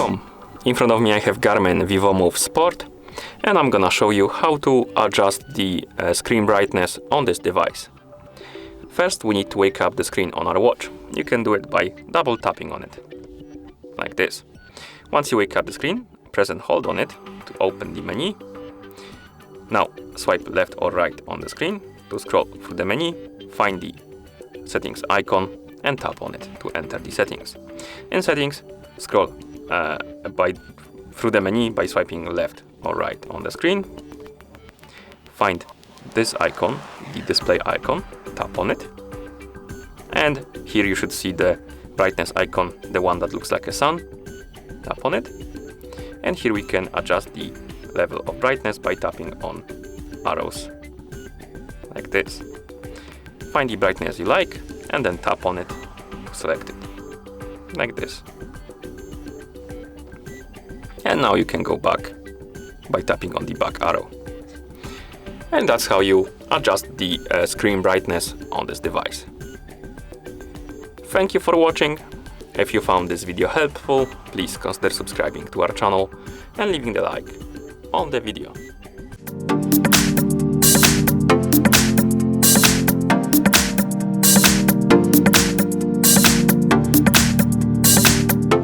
Welcome! In front of me I have GARMIN Vivomove Sport, and I'm gonna show you how to adjust the screen brightness on this device. First we need to wake up the screen on our watch. You can do it by double tapping on it, like this. Once you wake up the screen, press and hold on it to open the menu. Now swipe left or right on the screen to scroll through the menu, find the settings icon and tap on it to enter the settings. In settings, scroll through the menu by swiping left or right on the screen. Find this icon, the display icon, tap on it. And here you should see the brightness icon, the one that looks like a sun. Tap on it. And here we can adjust the level of brightness by tapping on arrows, like this. Find the brightness you like and then tap on it to select it, like this. And now you can go back by tapping on the back arrow. And that's how you adjust the screen brightness on this device. Thank you for watching. If you found this video helpful, please consider subscribing to our channel and leaving the like on the video.